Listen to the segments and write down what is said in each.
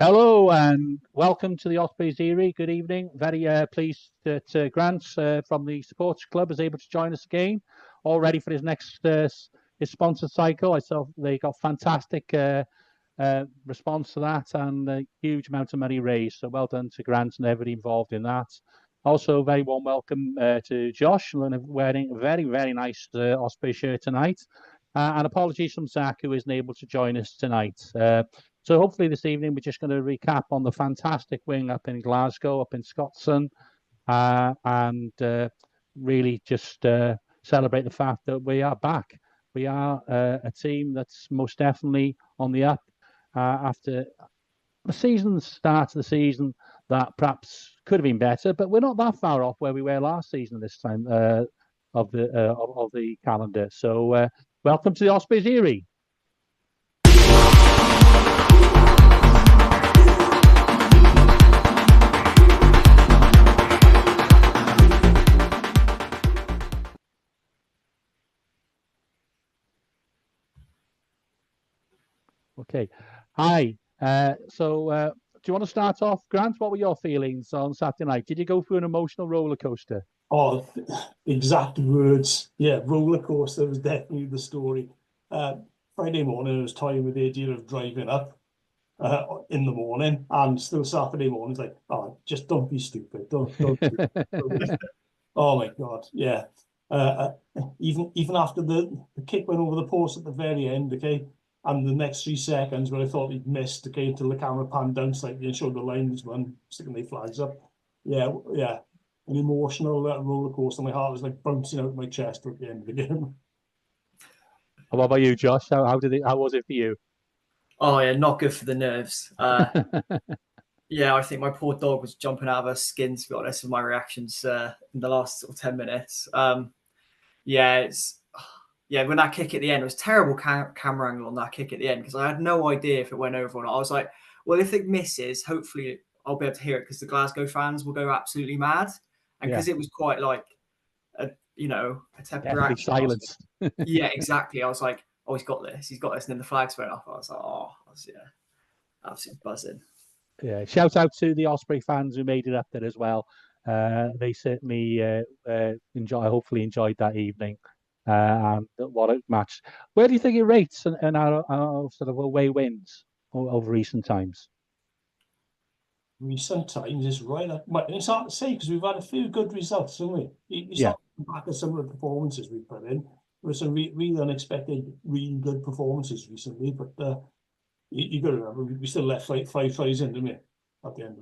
Hello and welcome to the Ospreys Eyrie. Good evening. Very pleased that Grant from the Supporters Club is able to join us again, all ready for his next his sponsor cycle. I saw they got fantastic response to that and a huge amount of money raised. So well done to Grant and everybody involved in that. Also, very warm welcome to Josh, wearing a very, very nice Osprey shirt tonight. And apologies from Zach, who isn't able to join us tonight. So hopefully this evening we're just going to recap on the fantastic win up in Glasgow, up in Scotsoun, and really just celebrate the fact that we are back. We are a team that's most definitely on the up after the start of the season that perhaps could have been better, but we're not that far off where we were last season this time of the calendar. So welcome to the Ospreys Eyrie. Okay. Hi. So do you want to start off, Grant? What were your feelings on Saturday night? Did you go through an emotional roller coaster? Oh, exact words. Yeah, roller coaster was definitely the story. Friday morning, I was toying with the idea of driving up in the morning, and still Saturday morning, it's like, oh, just don't be stupid. Don't. Oh my God, yeah. Even after the kick went over the post at the very end, okay, and the next 3 seconds where I thought he'd missed, okay, until the camera panned down slightly and showed the linesman sticking their flags up. Yeah, yeah. An emotional roller coaster. My heart was like bouncing out of my chest at the end of the game. What about you, Josh? How was it for you? Oh yeah, not good for the nerves. Yeah, I think my poor dog was jumping out of her skin, to be honest, with my reactions in the last sort of 10 minutes. Yeah, when that kick at the end, it was terrible camera angle on that kick at the end because I had no idea if it went over or not. I was like, well, if it misses, hopefully I'll be able to hear it because the Glasgow fans will go absolutely mad. And because it was quite like a tepid reaction. Silence. Yeah, exactly. I was like, oh, he's got this. He's got this. And then the flags went off. I was like, absolutely buzzing. Yeah, shout out to the Osprey fans who made it up there as well. They certainly hopefully enjoyed that evening. And what a match. Where do you think it rates in our sort of away wins over recent times? Recent times is right up. It's hard to say because we've had a few good results, haven't we? You start back at some of the performances we put in. There were some really unexpected, really good performances recently, but you got to remember we still left like 5 tries in, didn't we? At the end.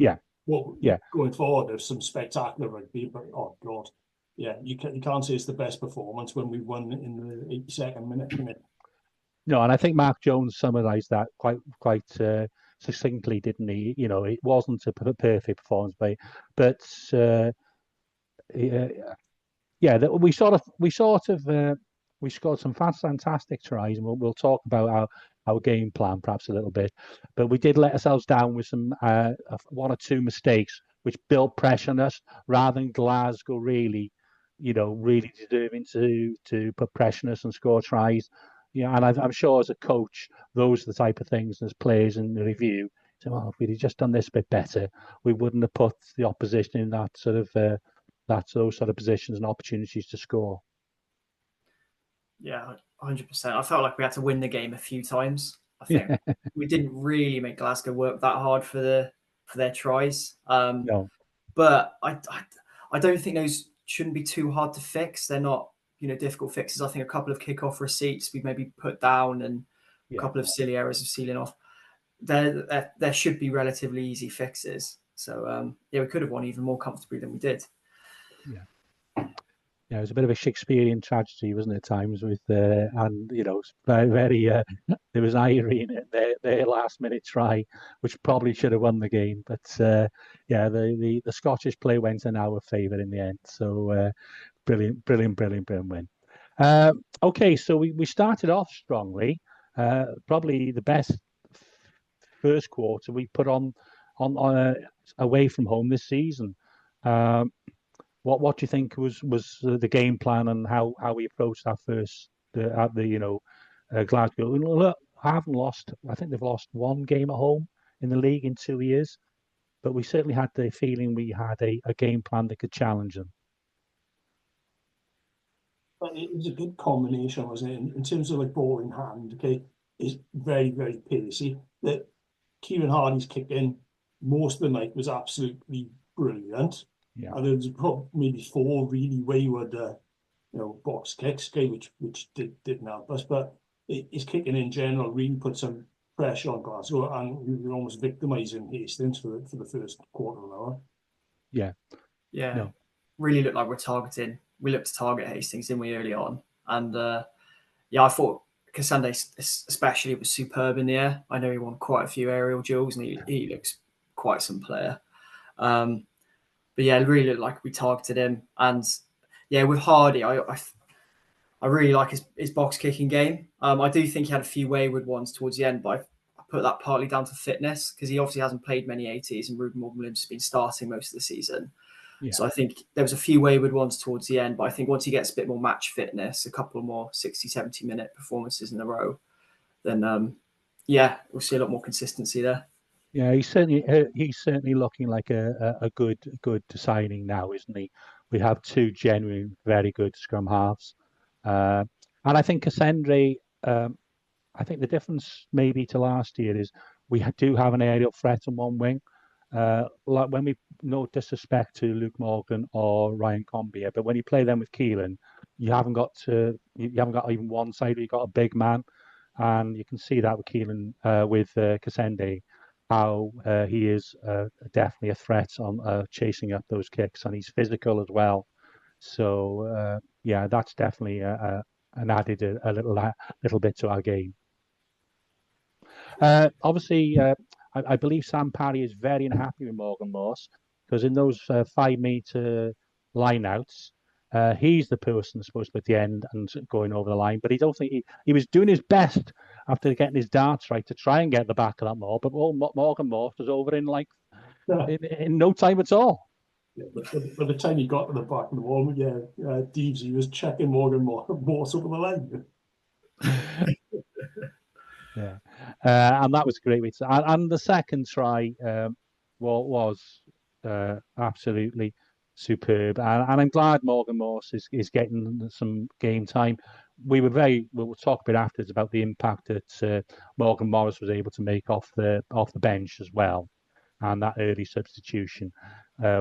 Going forward, there's some spectacular rugby, but oh God, yeah, you can't say it's the best performance when we won in the 82nd minute. No, and I think Mark Jones summarised that quite succinctly, didn't he? You know, it wasn't a perfect performance, but we scored some fantastic tries, and we'll talk about our game plan perhaps a little bit. But we did let ourselves down with some 1 or 2 mistakes, which built pressure on us, rather than Glasgow really deserving to put pressure on us and score tries. Yeah, and I'm sure as a coach, those are the type of things as players in the review. So, well, if we'd just done this bit better, we wouldn't have put the opposition in that sort of those sort of positions and opportunities to score. Yeah, 100%. I felt like we had to win the game a few times. I think we didn't really make Glasgow work that hard for their tries. No, but I don't think those shouldn't be too hard to fix. They're not difficult fixes. I think a couple of kickoff receipts we maybe put down and a couple of silly errors of sealing off. There should be relatively easy fixes. So we could have won even more comfortably than we did. Yeah, it was a bit of a Shakespearean tragedy, wasn't it? At times with and very there was Eyrie in it, their last minute try, which probably should have won the game, but the Scottish play went in our favour in the end. So brilliant win. Okay, so we started off strongly. Probably the best first quarter we put on away from home this season. What do you think was the game plan and how we approached that first at the Glasgow? I haven't lost. I think they've lost 1 game at home in the league in 2 years. But we certainly had the feeling we had a game plan that could challenge them. But it was a good combination, wasn't it? In terms of like ball in hand, okay, it's very, very pacey. That Kieran Hardy's kick in most of the night was absolutely brilliant. Yeah. And there was probably maybe 4 really wayward, box kicks, okay, which didn't help us. But his kicking in general really put some pressure on Glasgow, and we were almost victimising Hastings for the first quarter of an hour. Yeah. Yeah. No. Really looked like we looked to target Hastings, didn't we, early on? And I thought Kasande especially was superb in the air. I know he won quite a few aerial duels, and he looks quite some player. But yeah, it really looked like we targeted him. And yeah, with Hardy, I really like his box kicking game. I do think he had a few wayward ones towards the end, but I put that partly down to fitness, because he obviously hasn't played many 80s, and Ruben Morgan-Williams has been starting most of the season. Yeah. So I think there was a few wayward ones towards the end, but I think once he gets a bit more match fitness, a couple more 60, 70-minute performances in a row, then we'll see a lot more consistency there. Yeah, he's certainly looking like a good signing now, isn't he? We have 2 genuine, very good scrum halves, and I think Cassandre. I think the difference maybe to last year is we do have an aerial threat on one wing. Like when we, no disrespect to Luke Morgan or Ryan Combier, but when you play them with Keelan, you haven't got even one side where you've got a big man, and you can see that with Keelan with Cassandre, how he is definitely a threat on chasing up those kicks, and he's physical as well. So yeah, that's definitely an added a little bit to our game. Obviously, I believe Sam Parry is very unhappy with Morgan Morse, because in those 5-meter lineouts, he's the person supposed to be at the end and going over the line. But he don't think he was doing his best after getting his darts right to try and get the back of that ball. But Morgan Morse was over in in no time at all. Yeah, but by the time he got to the back of the wall, Deevesy was checking Morgan Morse over the line. Yeah, and that was a great way to. And the second try was absolutely superb, and I'm glad Morgan Morse is getting some game time. We'll talk a bit afterwards about the impact that Morgan Morris was able to make off the bench as well, and that early substitution,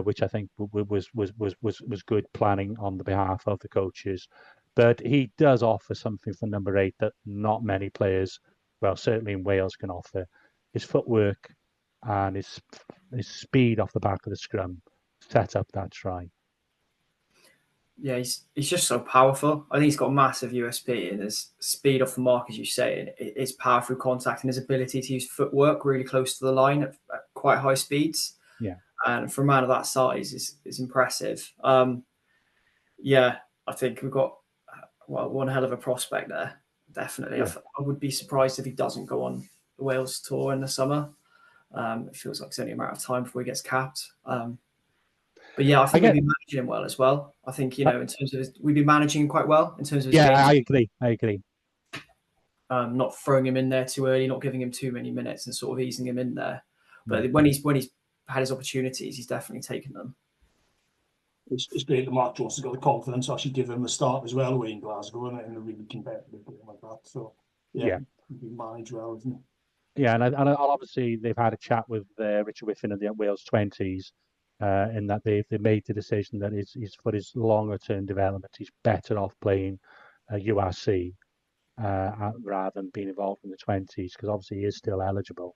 which I think was good planning on the behalf of the coaches. But he does offer something for number 8 that not many players, well, certainly in Wales, can offer. His footwork and his speed off the back of the scrum set up that try. Yeah, he's just so powerful. I think he's got a massive USP in his speed off the mark, as you say, and his power through contact and his ability to use footwork really close to the line at quite high speeds. Yeah, and for a man of that size, is impressive. Yeah, I think we've got one hell of a prospect there. Definitely, yeah. I would be surprised if he doesn't go on the Wales tour in the summer. It feels like it's only a matter of time before he gets capped. But yeah, I think we've been managing him well as well. I think, in terms of we've been managing him quite well in terms of his games. I agree. Not throwing him in there too early, not giving him too many minutes, and sort of easing him in there. But when he's had his opportunities, he's definitely taken them. It's great that Mark Jones has got the confidence to actually give him a start as well away in Glasgow and a really competitive game like that. So yeah. He's been managed well, isn't he? Yeah, and obviously they've had a chat with Richard Whiffen of the Wales 20s, in that they made the decision that he's for his longer term development, he's better off playing URC rather than being involved in the 20s, because obviously he is still eligible.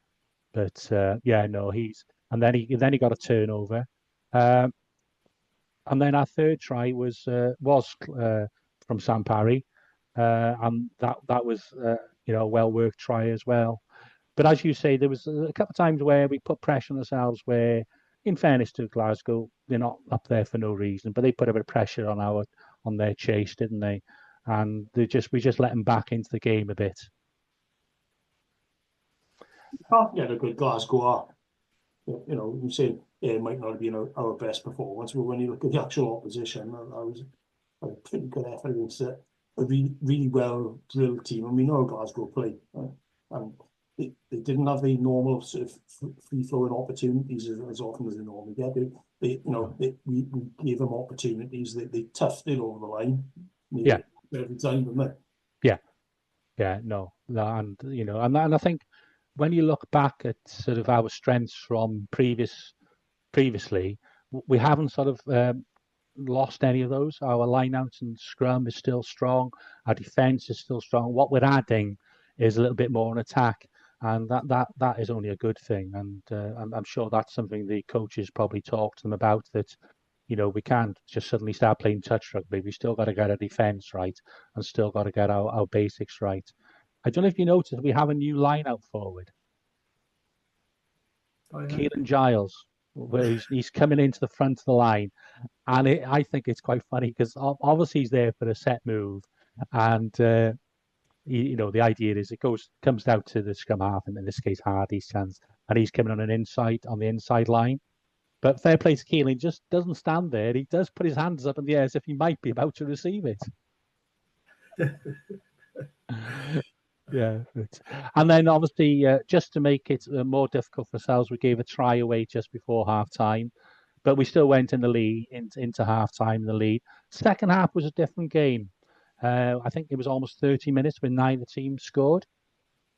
But he's and then he got a turnover, and then our third try was from Sam Parry, and that was a well worked try as well. But as you say, there was a couple of times where we put pressure on ourselves where, in fairness to Glasgow, they're not up there for no reason, but they put a bit of pressure on their chase, didn't they? And we just let them back into the game a bit. You can't get a good Glasgow. I'm saying it might not have been our best performance, but when you look at the actual opposition, that was a pretty good effort against a really well drilled team, and we know Glasgow play. And they didn't have the normal sort of free-flowing opportunities as often as they normally get. We gave them opportunities. They toughed it over the line. Yeah. Every time, didn't they? Yeah, no, and and I think when you look back at sort of our strengths from previously, we haven't sort of lost any of those. Our line-out and scrum is still strong. Our defence is still strong. What we're adding is a little bit more on attack, and that is only a good thing. And I'm sure that's something the coaches probably talk to them about, that we can't just suddenly start playing touch rugby. We still got to get our defence right and still got to get our basics right. I don't know if you noticed, we have a new line-out forward. Oh, yeah. Keelan Giles, where he's coming into the front of the line. And I think it's quite funny because obviously he's there for a set move, and the idea is it comes down to the scrum half, and in this case Hardy's chance, and he's coming on the inside line. But fair play to Keelan, just doesn't stand there. He does put his hands up in the air as if he might be about to receive it. Yeah, and then obviously just to make it more difficult for ourselves, we gave a try away just before half time. But we still went in the lead into half time in the lead. Second half was a different game. I think it was almost 30 minutes when neither team scored.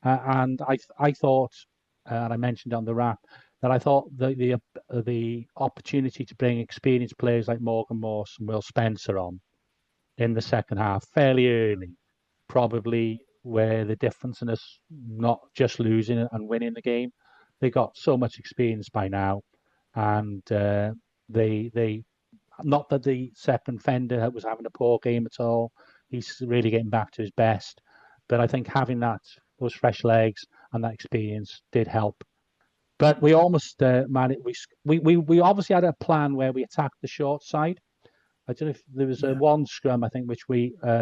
And I thought, and I mentioned on the wrap, that I thought the opportunity to bring experienced players like Morgan Morse and Will Spencer on in the second half fairly early, probably where the difference in us not just losing and winning the game. They got so much experience by now. And they not that the second fender was having a poor game at all. He's really getting back to his best, but I think having those fresh legs and that experience did help. But we almost managed. We obviously had a plan where we attacked the short side. I don't know if there was one scrum, I think, which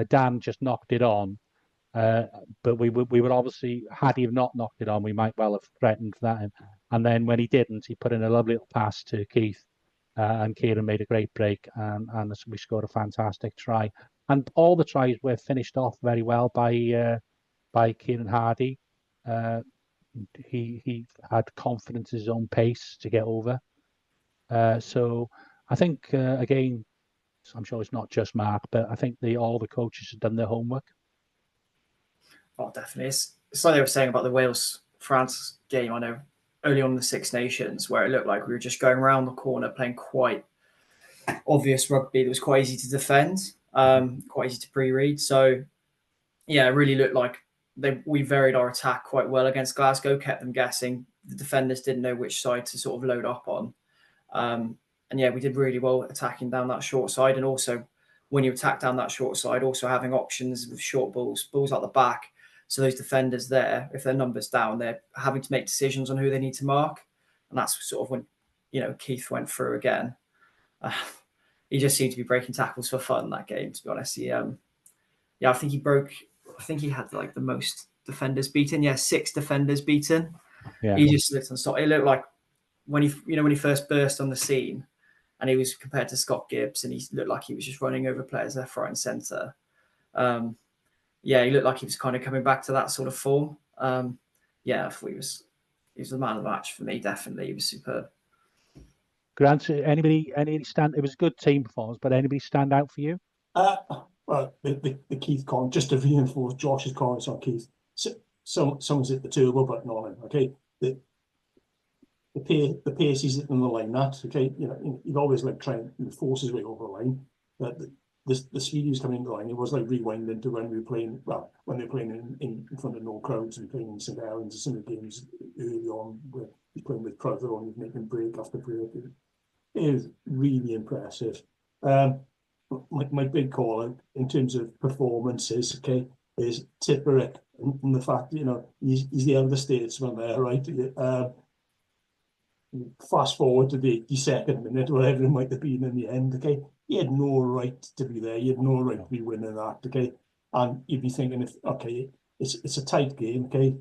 Dan just knocked it on. But we would obviously, had he not knocked it on, we might well have threatened that. And then when he didn't, he put in a lovely little pass to Keith, and Kieran made a great break, and we scored a fantastic try. And all the tries were finished off very well by Kieran Hardy. He had confidence in his own pace to get over. So I think again, I'm sure it's not just Mark, but I think all the coaches have done their homework. Oh, definitely. It's like they were saying about the Wales-France game, I know, early on in the Six Nations, where it looked like we were just going around the corner playing quite obvious rugby that was quite easy to defend, quite easy to pre-read. So, yeah, it really looked like we varied our attack quite well against Glasgow, kept them guessing. The defenders didn't know which side to sort of load up on. And yeah, we did really well attacking down that short side. And also, when you attack down that short side, also having options with short balls at the back. So those defenders there, if their number's down, they're having to make decisions on who they need to mark. And that's sort of when, Keith went through again. He just seemed to be breaking tackles for fun that game, to be honest. I think he had like the most defenders beaten. Yeah, 6 defenders beaten. Yeah. He just looked unstoppable. It looked like when he first burst on the scene, and he was compared to Scott Gibbs, and he looked like he was just running over players left, right, and centre. He looked like he was kind of coming back to that sort of form. I thought he was the man of the match for me. Definitely, he was superb. Grant, anybody stand? It was a good team performance, but anybody stand out for you? Well, the Keith comment, just to reinforce Josh's comments on Keith. Someone's at the turbo, but not him. Okay, the pace he's in the line. Okay. He'd always like try and force his way over the line. But the speed he was coming into the line, it was like rewinding to when we were playing. Well, when they were playing in front of no crowds and playing in St Helens, some of the games early on where he's playing with Crowther on, he's making break after break. It was really impressive. My big call in terms of performances, okay, is Tipperick, and the fact he's the elder statesman there, right? Fast forward to the 82nd minute, whatever it might have been in the end, okay, he had no right to be there. He had no right to be winning that, okay, and you'd be thinking, it's a tight game, okay,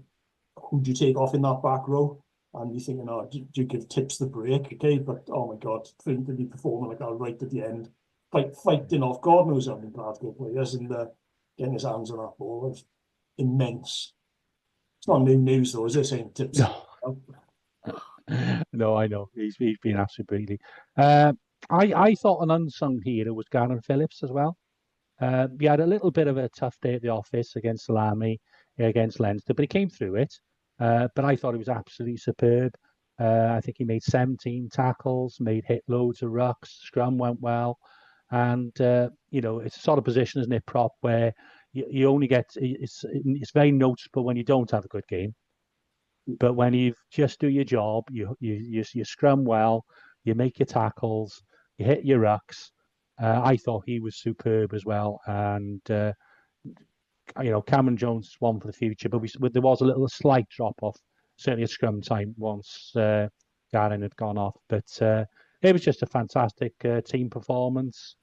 who do you take off in that back row? And you're thinking, do you give Tips the break, okay? But oh my God, for him to be performing like that right at the end, fighting off God knows how many Glasgow players, and getting his hands on that ball was immense. It's not new news though, is it? Saying tips. No. No, I know. He's been absolutely brilliant. I thought an unsung hero was Gavin Phillips as well. He had a little bit of a tough day at the office against Salami, against Leinster, but he came through it. But I thought he was absolutely superb. I think he made 17 tackles, hit loads of rucks, scrum went well. And, it's a sort of position, isn't it, prop, where you only get, it's very noticeable when you don't have a good game. But when you just do your job, you scrum well, you make your tackles, you hit your rucks. I thought he was superb as well, and Cameron Jones is one for the future. But there was a slight drop off, certainly at scrum time once Garen had gone off. But it was just a fantastic team performance.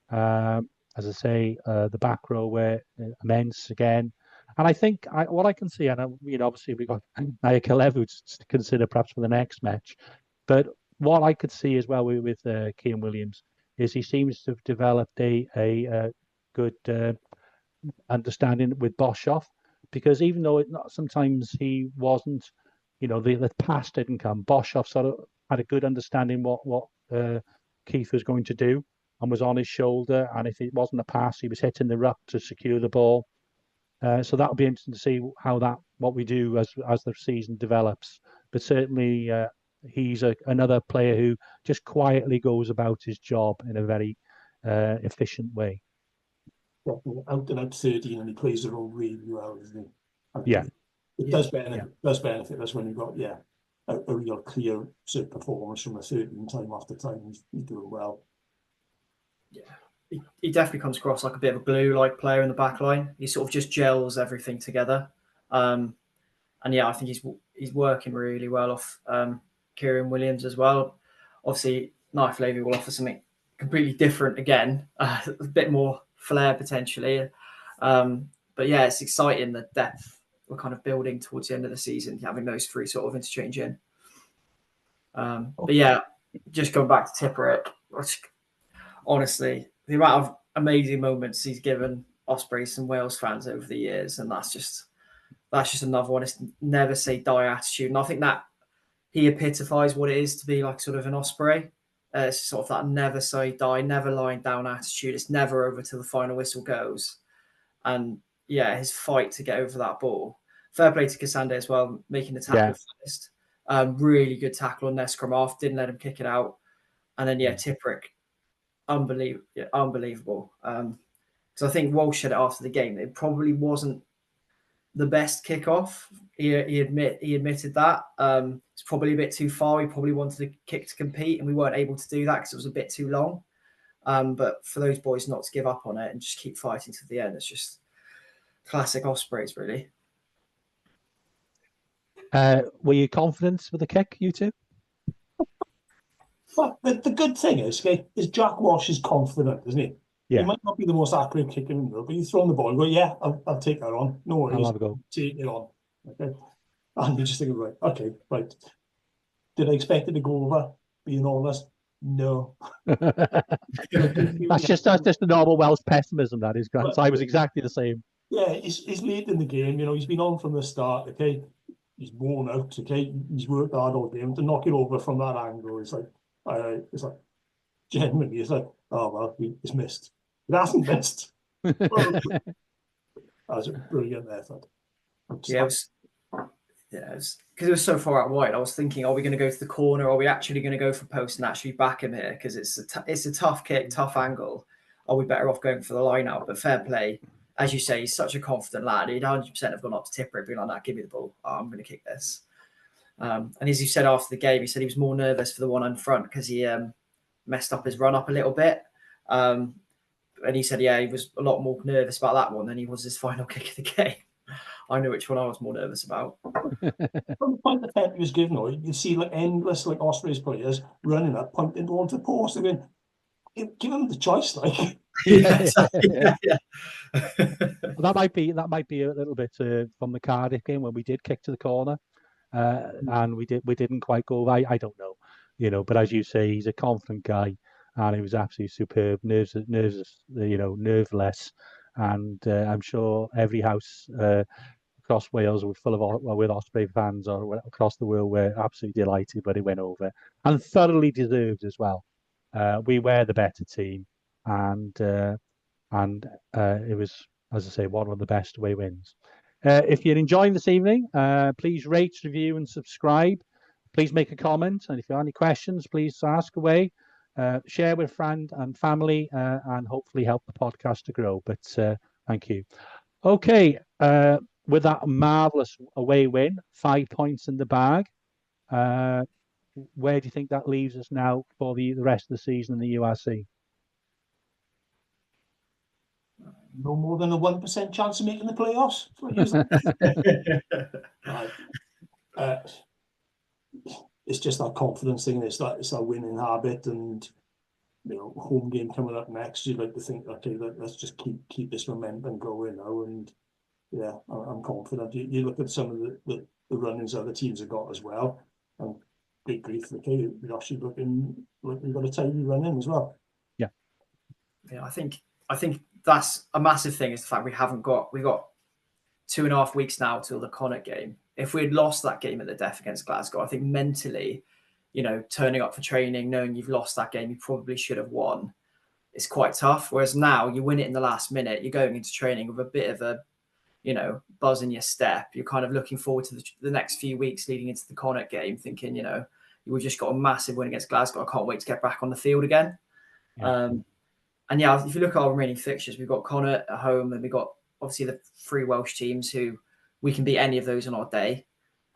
As I say, the back row were immense again. And I think what I can see, and obviously we've got Naya Kalevu to consider perhaps for the next match, but what I could see as well with Cian Williams is he seems to have developed a good understanding with Boshoff, because even though sometimes he wasn't, the pass didn't come, Boshoff sort of had a good understanding what Keith was going to do and was on his shoulder, and if it wasn't a pass, he was hitting the ruck to secure the ball. So that'll be interesting to see what we do as the season develops. But certainly he's another player who just quietly goes about his job in a very efficient way. Out and out 13, and he plays the role really well, isn't he? Yeah. It does benefit us when you've got a real clear sort of performance from a 13 time after time. He's doing well. Yeah. He definitely comes across like a bit of a glue-like player in the back line. He sort of just gels everything together. And yeah, I think he's working really well off Cian Williams as well. Obviously, Knife Levy will offer something completely different again, a bit more flair potentially. But yeah, it's exciting the depth we're kind of building towards the end of the season, having those three sort of interchanging. But yeah, just going back to Tipperick, honestly, the amount of amazing moments he's given Ospreys and Wales fans over the years, and that's just another one. It's never say die attitude, and I think that he epitomised what it is to be like sort of an Osprey. It's sort of that never say die, never lying down attitude. It's never over till the final whistle goes, and yeah, his fight to get over that ball. Fair play to Cassandre as well, making the tackle first. Really good tackle on their scrum half, didn't let him kick it out, and then Tipperick. Unbelievable. So I think Walsh said it after the game. It probably wasn't the best kickoff. He admitted that. It's probably a bit too far. He probably wanted the kick to compete, and we weren't able to do that because it was a bit too long. But for those boys not to give up on it and just keep fighting to the end, it's just classic Ospreys, really. Were you confident with the kick, you two? But the good thing is Jack Walsh is confident, isn't he? Yeah. He might not be the most accurate kicker in the world, but you throw on the ball and go, yeah, I'll take that on. No worries. I'll have a go. Take it on. Okay. And you just think, right. Did I expect it to go over? Being honest, no. That's just the normal Welsh pessimism, that is, Grant. I was exactly the same. Yeah, he's late in the game. He's been on from the start. Okay, he's worn out. Okay, he's worked hard all game to knock it over from that angle. It's like genuinely, it's like, oh well, he's missed. It hasn't missed. That was a brilliant effort. Because it was so far out wide. I was thinking, are we going to go to the corner? Are we actually going to go for post and actually back him here? Because it's a tough kick, tough angle. Are we better off going for the line out? But fair play. As you say, he's such a confident lad. He'd 100% have gone up to Tipper and been like, nah, give me the ball. Oh, I'm going to kick this. And as you said after the game, he said he was more nervous for the one in front because he messed up his run up a little bit. And he said, he was a lot more nervous about that one than he was his final kick of the game. I know which one I was more nervous about. From the point the pen he was given, you see endless Ospreys players running up, pointing towards the post. I mean, give him the choice, like. Yeah. That might be a little bit from the Cardiff game when we did kick to the corner, and we didn't quite go. I don't know, but as you say, he's a confident guy, and he was absolutely superb. Nerveless, and I'm sure every house across Wales were full of with Osprey fans or across the world were absolutely delighted when it went over, and thoroughly deserved as well. We were the better team, and it was, as I say, one of the best away wins. If you're enjoying this evening, please rate, review, and subscribe. Please make a comment, and if you have any questions, please ask away. Share with friend and family, and hopefully help the podcast to grow. But thank you. Okay, with that marvellous away win, 5 points in the bag, where do you think that leaves us now for the rest of the season in the URC? No more than a 1% chance of making the playoffs. It's just that confidence thing. It's that winning habit, and home game coming up next. You'd like to think, okay, let's just keep this momentum going now. And yeah, I'm confident. You look at some of the runnings other teams have got as well, and big grief, okay, we're actually looking like we've got a tidy run in as well. Yeah, I think that's a massive thing, is the fact we got 2.5 weeks now till the Connacht game. If we had lost that game at the Deaf against Glasgow, I think mentally, turning up for training, knowing you've lost that game, you probably should have won, it's quite tough. Whereas now you win it in the last minute, you're going into training with a bit of a, buzz in your step. You're kind of looking forward to the next few weeks leading into the Connacht game, thinking, we've just got a massive win against Glasgow. I can't wait to get back on the field again. Yeah. And yeah, if you look at our remaining fixtures, we've got Connacht at home, and we've got obviously the 3 Welsh teams who we can beat any of those on our day.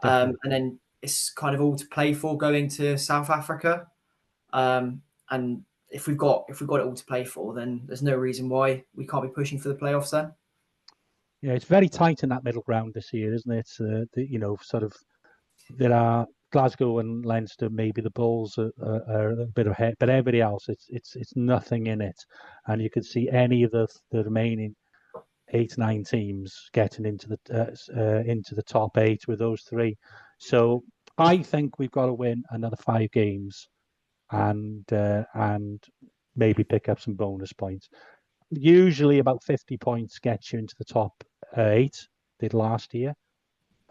And then it's kind of all to play for going to South Africa. And if we've got it all to play for, then there's no reason why we can't be pushing for the playoffs then. Yeah, it's very tight in that middle ground this year, isn't it? Sort of there are Glasgow and Leinster, maybe the Bulls are a bit ahead, but everybody else, it's nothing in it, and you could see any of the remaining 8-9 teams getting into the top 8 with those 3. So I think we've got to win another 5 games, and maybe pick up some bonus points. Usually about 50 points gets you into the top 8. Did last year.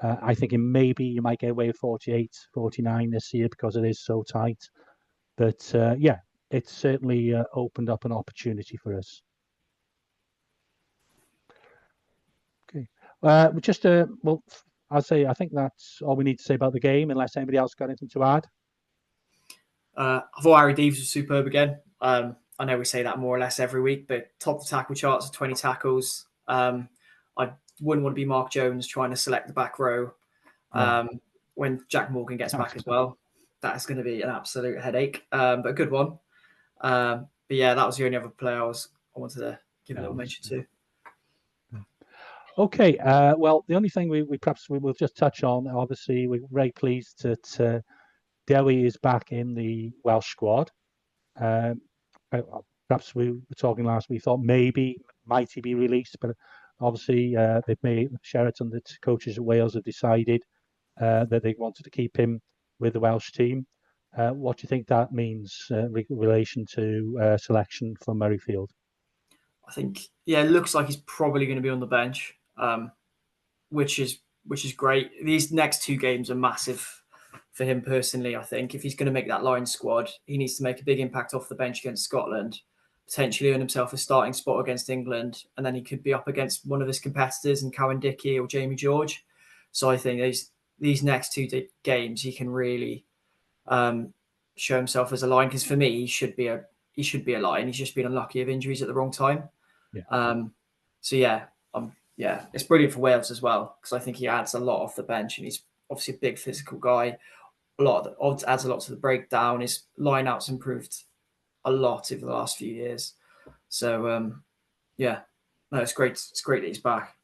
I think maybe you might get away with 48, 49 this year because it is so tight. But yeah, it's certainly opened up an opportunity for us. Okay. Well, I'll say I think that's all we need to say about the game, unless anybody else got anything to add. I thought Eyrie Deves was superb again. I know we say that more or less every week, but top the tackle charts, 20 tackles. I wouldn't want to be Mark Jones trying to select the back row when Jack Morgan gets back as well. That's going to be an absolute headache, but a good one. But yeah, that was the only other player I wanted to give a little mention to. Okay, well, the only thing we will just touch on, obviously, we're very pleased that Dewi is back in the Welsh squad. Perhaps we were talking last week, thought might he be released, but obviously they've made Sheraton, the coaches of Wales, have decided that they wanted to keep him with the Welsh team. What do you think that means in relation to selection for Murrayfield? I think, it looks like he's probably going to be on the bench, which is great. These next 2 games are massive for him personally. I think if he's going to make that line squad, he needs to make a big impact off the bench against Scotland, potentially earn himself a starting spot against England, and then he could be up against one of his competitors in Cowan Dickey or Jamie George. So I think these next 2 games he can really show himself as a line, because for me he should be a line. He's just been unlucky of injuries at the wrong time. It's brilliant for Wales as well, because I think he adds a lot off the bench, and he's obviously a big physical guy. Adds a lot to the breakdown. His line out's improved a lot over the last few years. So it's great. It's great that he's back.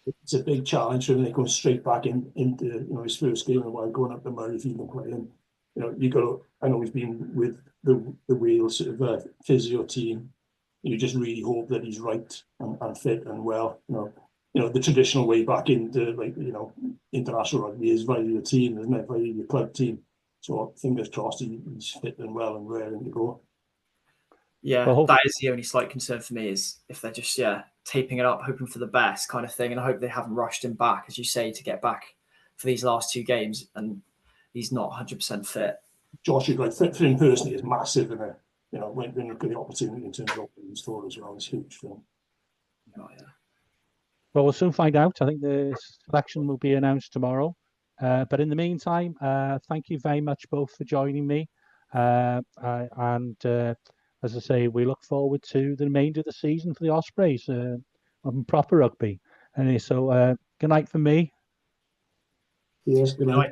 It's a big challenge for him to go straight back into his first game while going up to Murrayfield and playing. I know he's been with the Wales sort of physio team. You just really hope that he's right and fit and well. The traditional way back into international rugby is via your team, isn't it? Via your club team. So fingers crossed he's fit and well and raring to go. Yeah, Well, that is the only slight concern for me, is if they're just taping it up, hoping for the best kind of thing, and I hope they haven't rushed him back, as you say, to get back for these last 2 games, and he's not 100% fit. Josh, you're right. For him personally, it's massive, and when you look at the opportunity in terms of opening store as well, it's huge for him. Oh, yeah. Well, we'll soon find out. I think the selection will be announced tomorrow. But in the meantime, thank you very much both for joining me. And as I say, we look forward to the remainder of the season for the Ospreys on proper rugby. And so, good night from me. Yes, good night.